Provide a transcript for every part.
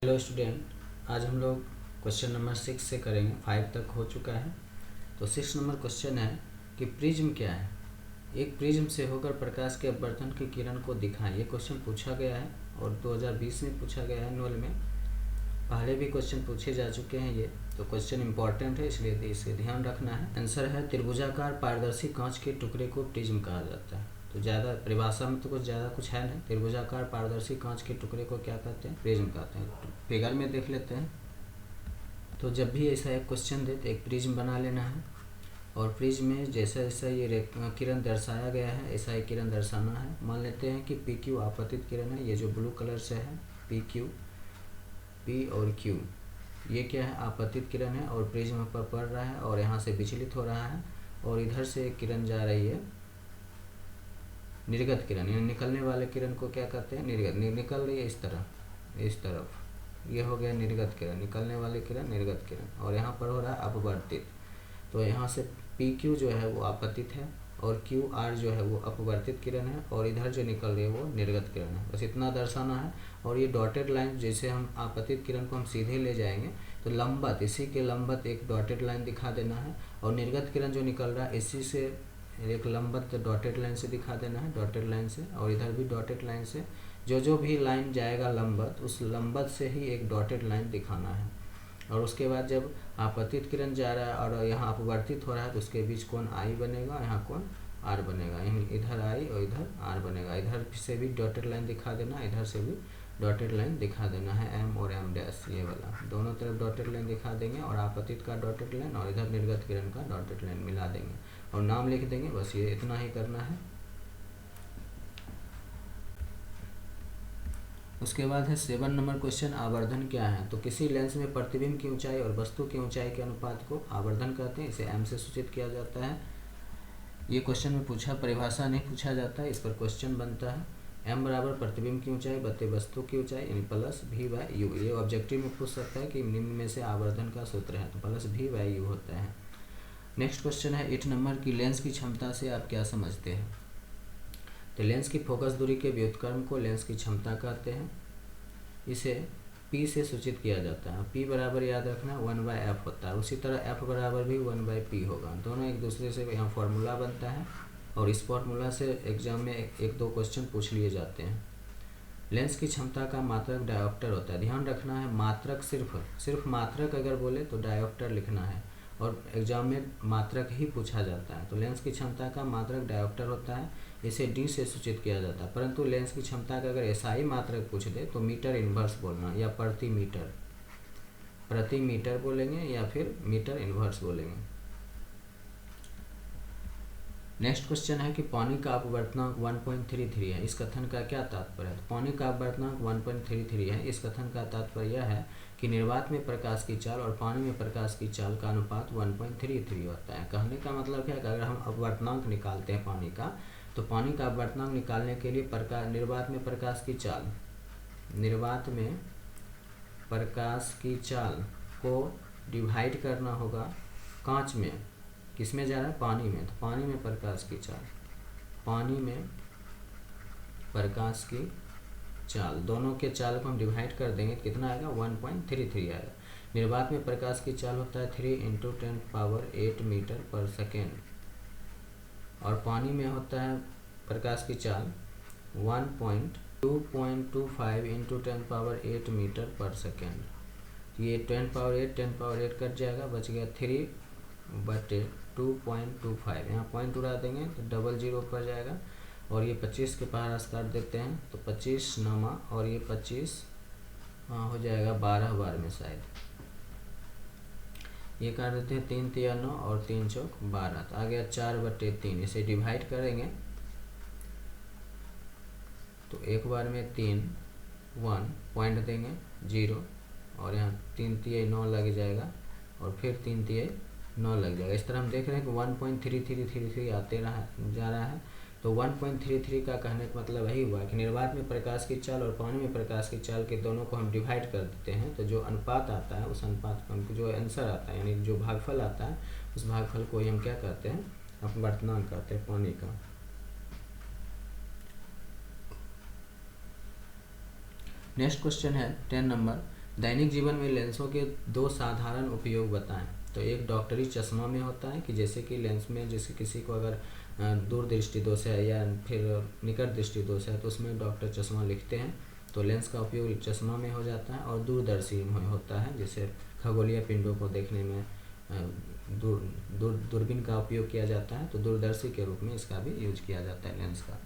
Hello student, आज हम लोग क्वेश्चन नंबर 6 से करेंगे। 5 तक हो चुका है। तो 6 नंबर क्वेश्चन है कि प्रिज्म क्या है। एक प्रिज्म से होकर प्रकाश के अपवर्तन की किरण को दिखाएं। ये क्वेश्चन पूछा गया है और 2020 में पूछा गया है एनुअल में। पहले भी क्वेश्चन पूछे जा चुके हैं ये, तो क्वेश्चन इंपॉर्टेंट है, इसलिए इसे ध्यान रखना है। आंसर है त्रिभुजाकार पारदर्शी कांच के टुकड़े को प्रिज्म कहा जाता है। तो ज़्यादा परिभाषा में तो कुछ है नहीं। त्रिभुजाकार पारदर्शी कांच के टुकड़े को क्या कहते हैं? प्रिज्म कहते हैं। तो फिगर में देख लेते हैं। तो जब भी ऐसा एक क्वेश्चन दे तो एक प्रिज्म बना लेना है, और प्रिज्म में जैसा जैसा ये किरण दर्शाया गया है ऐसा ही किरण दर्शाना है। मान लेते हैं कि पी क्यू आपतित किरण है, ये जो ब्लू कलर से है पी क्यू, पी और क्यू, ये क्या है? आपतित किरण है और प्रिज्म पर पड़ रहा है और यहाँ से विचलित हो रहा है, और इधर से एक किरण जा रही है निर्गत किरण, यानी निकलने वाले किरण को क्या कहते हैं? निर्गत। निकल रही है इस तरफ, ये हो गया निर्गत किरण, निकलने वाली किरण निर्गत किरण, और यहाँ पर हो रहा है अपवर्तित। तो यहाँ से पी क्यू जो है वो आपतित है और क्यू आर जो है वो अपवर्तित किरण है, और इधर जो निकल रही है वो निर्गत किरण है। बस इतना दर्शाना है। और ये डॉटेड लाइन, जैसे हम आपतित किरण को हम सीधे ले जाएंगे तो लंबवत, इसी के लंबवत एक डॉटेड लाइन दिखा देना है, और निर्गत किरण जो निकल रहा है इसी से एक लंबवत डॉटेड लाइन से दिखा देना है, डॉटेड लाइन से, और इधर भी डॉटेड लाइन से। जो भी लाइन जाएगा लंबवत, उस लंबवत से ही एक डॉटेड लाइन दिखाना है। और उसके बाद जब आपतित किरण जा रहा है और यहाँ अपवर्तित हो रहा है तो उसके बीच कोण आई बनेगा, यहाँ कोण आर बनेगा, यहीं इधर आई और इधर आर बनेगा। इधर से भी डॉटेड लाइन दिखा देना, इधर से भी डॉटेड लाइन दिखा देना है, एम और एम डैश, ये वाला दोनों तरफ डॉटेड लाइन दिखा देंगे, और आपतित का डॉटेड लाइन और इधर निर्गत किरण का डॉटेड लाइन मिला देंगे और नाम लिख देंगे। बस ये इतना ही करना है। उसके बाद है 7 नंबर क्वेश्चन, आवर्धन क्या है। तो किसी लेंस में प्रतिबिंब की ऊंचाई और वस्तु की ऊंचाई के अनुपात को आवर्धन कहते हैं। इसे एम से सूचित किया जाता है। ये क्वेश्चन में पूछा, परिभाषा नहीं पूछा जाता है, इस पर क्वेश्चन बनता है। एम बराबर प्रतिबिंब की ऊंचाई बटे वस्तु की ऊंचाई, यानी प्लस भी बाय यू। ये ऑब्जेक्टिव में पूछ सकता है कि निम्न में से आवर्धन का सूत्र है, तो प्लस भी बाय यू होता है। नेक्स्ट क्वेश्चन है 8 नंबर की, लेंस की क्षमता से आप क्या समझते हैं। तो लेंस की फोकस दूरी के व्युत्क्रम को लेंस की क्षमता कहते हैं। इसे P से सूचित किया जाता है। P बराबर याद रखना 1/f होता है। उसी तरह F बराबर भी 1/p होगा। दोनों एक दूसरे से यहाँ फॉर्मूला बनता है, और इस फॉर्मूला से एग्जाम में एक दो क्वेश्चन पूछ लिए जाते हैं। लेंस की क्षमता का मात्रक डायोप्टर होता है। ध्यान रखना है, मात्रक सिर्फ मात्रक अगर बोले तो डायोप्टर लिखना है, और एग्जाम में मात्रक ही पूछा जाता है। तो लेंस की क्षमता का मात्रक डायोप्टर होता है, इसे डी से सूचित किया जाता है। परंतु लेंस की क्षमता का अगर ऐसा ही मात्रक पूछ दे तो मीटर इन्वर्स बोलना, या प्रति मीटर बोलेंगे, या फिर मीटर इन्वर्स बोलेंगे। नेक्स्ट क्वेश्चन है कि पानी का अपवर्तनांक 1.33 है, इस कथन का क्या तात्पर्य है। तो पानी का अपवर्तनांक 1.33 है, इस कथन का तात्पर्य यह है कि निर्वात में प्रकाश की चाल और पानी में प्रकाश की चाल का अनुपात 1.33 होता है। कहने का मतलब क्या है कि अगर हम अपवर्तनांक निकालते हैं पानी का, तो पानी का अपवर्तनांक निकालने के लिए निर्वात में प्रकाश की चाल को डिवाइड करना होगा कांच में, किसमें जा रहा है? पानी में। तो पानी में प्रकाश की चाल, दोनों के चाल को हम डिवाइड कर देंगे, कितना आएगा? 1.33 आएगा। निर्वात में प्रकाश की चाल होता है 3 × 10⁸ मीटर पर सेकेंड, और पानी में होता है प्रकाश की चाल 2.25 × 10⁸ मीटर पर सेकेंड। ये 10⁸ कट जाएगा, बच गया 3/2.25, यहाँ पॉइंट उड़ा देंगे तो 00 पर जाएगा, और ये 25 के पास काट देते हैं तो 25 नामा, और ये 25 हो जाएगा 12 बार में शायद, ये काट देते हैं 3 × 3 = 9 और 3 × 4 = 12, तो आ गया 4/3। इसे डिवाइड करेंगे तो एक बार में 3 1 पॉइंट देंगे 0, और यहाँ 3 × 9 लग जाएगा, और फिर 3 × 9 लग जाएगा। इस तरह हम देख रहे हैं कि 1.3333 जा रहा है। तो 1.33 का कहने का मतलब वही हुआ कि निर्वात में प्रकाश की चाल और पानी में प्रकाश की चाल के दोनों को हम डिवाइड कर देते हैं, तो जो अनुपात आता है उस अनुपात को हमको जो आंसर आता है, यानी जो भागफल आता है, उस भागफल को ही हम क्या कहते हैं? अपवर्तनांक कहते हैं पानी का। नेक्स्ट क्वेश्चन है 10 नंबर, दैनिक जीवन में लेंसों के दो साधारण उपयोग बताएं। तो एक डॉक्टरी चश्मा में होता है कि जैसे कि लेंस में जैसे किसी को अगर दूर दृष्टि दोष है या फिर निकट दृष्टि दोष है तो उसमें डॉक्टर चश्मा लिखते हैं, तो लेंस का उपयोग चश्मा में हो जाता है। और दूरदर्शी में होता है, जैसे खगोलीय पिंडों को देखने में दूरबीन का उपयोग किया जाता है, तो दूरदर्शी के रूप में इसका भी यूज किया जाता है लेंस का।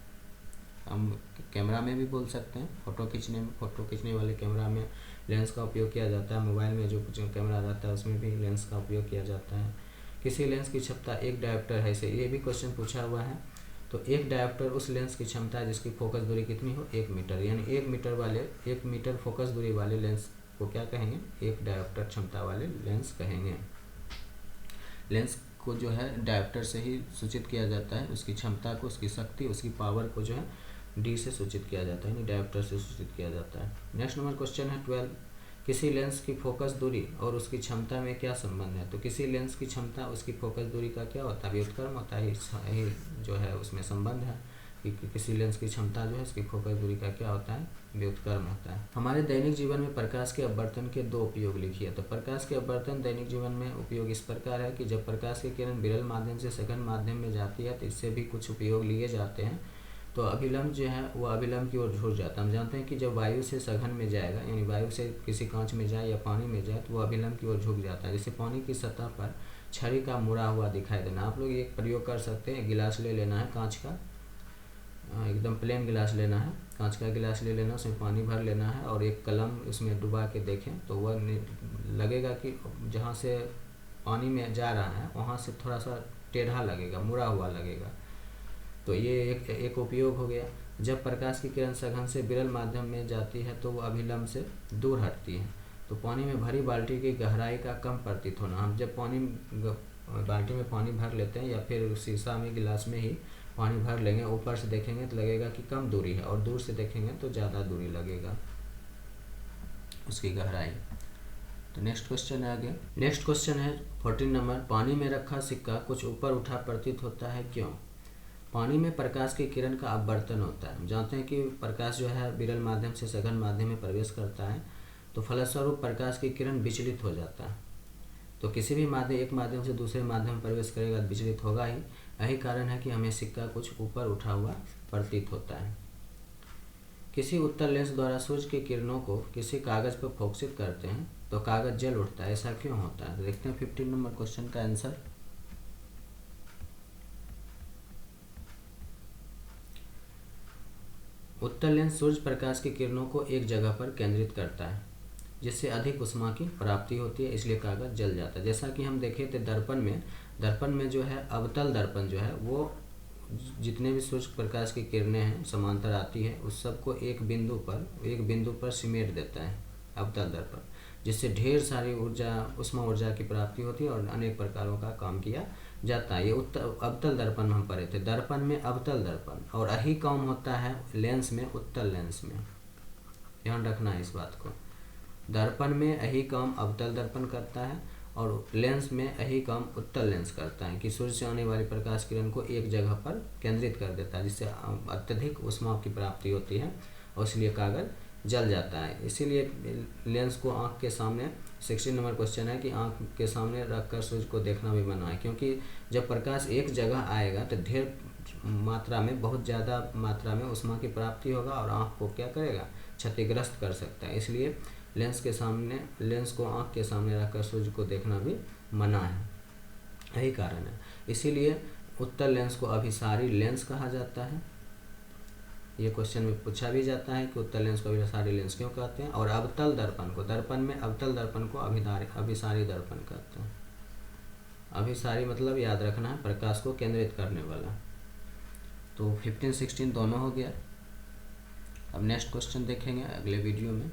हम कैमरा में भी बोल सकते हैं, फोटो खींचने वाले कैमरा में लेंस का उपयोग किया जाता है। मोबाइल में जो कैमरा रहता है उसमें भी लेंस का उपयोग किया जाता है। किसी लेंस की क्षमता एक डायोप्टर है, इसे ये भी क्वेश्चन पूछा हुआ है। तो एक डायोप्टर उस लेंस की क्षमता है जिसकी फोकस दूरी कितनी हो, 1 मीटर, यानी 1 मीटर फोकस दूरी वाले लेंस को क्या कहेंगे, एक डायोप्टर क्षमता वाले लेंस कहेंगे। लेंस को जो है डायोप्टर से ही सूचित किया जाता है, उसकी क्षमता को, उसकी शक्ति, उसकी पावर को जो है डी से सूचित किया जाता है, यानी डायोप्टर से सूचित किया जाता है। नेक्स्ट नंबर क्वेश्चन है 12, किसी लेंस की फोकस दूरी और उसकी क्षमता में क्या संबंध है। तो किसी लेंस की क्षमता उसकी फोकस दूरी का क्या होता है, व्युत्क्रम होता है, यही जो है उसमें संबंध है कि किसी लेंस की क्षमता जो है उसकी फोकस दूरी का क्या होता है, व्युत्क्रम होता है। हमारे दैनिक जीवन में प्रकाश के अपवर्तन के 2 उपयोग लिखिए। तो प्रकाश के अपवर्तन दैनिक जीवन में उपयोग इस प्रकार है कि जब प्रकाश की किरण विरल माध्यम से सघन माध्यम में जाती है तो इससे भी कुछ उपयोग लिए जाते हैं। तो अभिलंब जो है वो अभिलंब की ओर झुक जाता है। हम जानते हैं कि जब वायु से सघन में जाएगा, यानी वायु से किसी कांच में जाए या पानी में जाए तो वो अभिलंब की ओर झुक जाता है। जैसे पानी की सतह पर छड़ी का मुड़ा हुआ दिखाई देना। आप लोग एक प्रयोग कर सकते हैं, गिलास ले लेना है कांच का, एकदम प्लेन गिलास लेना है, कांच का गिलास ले लेना, उसमें पानी भर लेना है और एक कलम उसमें डुबा के देखें तो वह लगेगा कि जहाँ से पानी में जा रहा है वहाँ से थोड़ा सा टेढ़ा लगेगा, मुड़ा हुआ लगेगा। तो ये एक उपयोग हो गया। जब प्रकाश की किरण सघन से विरल माध्यम में जाती है तो वो अभिलंब से दूर हटती है। तो पानी में भरी बाल्टी की गहराई का कम प्रतीत होना। हम जब बाल्टी में पानी भर लेते हैं या फिर शीशा में गिलास में ही पानी भर लेंगे, ऊपर से देखेंगे तो लगेगा कि कम दूरी है और दूर से देखेंगे तो ज़्यादा दूरी लगेगा उसकी गहराई। तो नेक्स्ट क्वेश्चन है आगे। नेक्स्ट क्वेश्चन है 14 नंबर, पानी में रखा सिक्का कुछ ऊपर उठा प्रतीत होता है, क्यों। पानी में प्रकाश की किरण का अपवर्तन होता है। हम जानते हैं कि प्रकाश जो है विरल माध्यम से सघन माध्यम में प्रवेश करता है, तो फलस्वरूप प्रकाश की किरण विचलित हो जाता है। तो किसी भी माध्यम एक माध्यम से दूसरे माध्यम में प्रवेश करेगा तो विचलित होगा ही। यही कारण है कि हमें सिक्का कुछ ऊपर उठा हुआ प्रतीत होता है। किसी उत्तल लेंस द्वारा सूर्य की किरणों को किसी कागज पर फोकसित करते हैं तो कागज जल उठता है, ऐसा क्यों होता है। तो देखते हैं 15 नंबर क्वेश्चन का आंसर। उत्तल लेंस सूर्य प्रकाश की किरणों को एक जगह पर केंद्रित करता है जिससे अधिक ऊष्मा की प्राप्ति होती है, इसलिए कागज जल जाता है। जैसा कि हम देखे थे दर्पण में जो है अवतल दर्पण जो है वो जितने भी सूर्य प्रकाश की किरणें हैं समांतर आती है उस सबको एक बिंदु पर सिमेट देता है अवतल दर्पण, जिससे ढेर सारी ऊष्मा ऊर्जा की प्राप्ति होती है और अनेक प्रकारों का काम किया जाता है। ये अवतल दर्पण हम पढ़े थे, दर्पण में अवतल दर्पण, और यही काम होता है लेंस में, उत्तल लेंस में। ध्यान रखना है इस बात को। दर्पण में यही काम अवतल दर्पण करता है और लेंस में यही काम उत्तल लेंस करता है कि सूर्य से आने वाली प्रकाश किरण को एक जगह पर केंद्रित कर देता है जिससे अत्यधिक ऊष्मा की प्राप्ति होती है और इसलिए कागज जल जाता है। इसीलिए लेंस को आँख के सामने 16 नंबर क्वेश्चन है कि आँख के सामने रखकर सूर्य को देखना भी मना है, क्योंकि जब प्रकाश एक जगह आएगा तो ढेर मात्रा में, बहुत ज़्यादा मात्रा में ऊष्मा की प्राप्ति होगा और आँख को क्या करेगा, क्षतिग्रस्त कर सकता है। इसलिए लेंस को आँख के सामने रखकर सूर्य को देखना भी मना है, यही कारण है। इसीलिए उत्तल लेंस को अभिसारी लेंस कहा जाता है। ये क्वेश्चन में पूछा भी जाता है कि उत्तल लेंस को अभिसारी लेंस क्यों कहते हैं। और अवतल दर्पण में अवतल दर्पण को अभिसारी दर्पण कहते हैं। अभिसारी मतलब याद रखना है प्रकाश को केंद्रित करने वाला। तो 15-16 दोनों हो गया। अब नेक्स्ट क्वेश्चन देखेंगे अगले वीडियो में।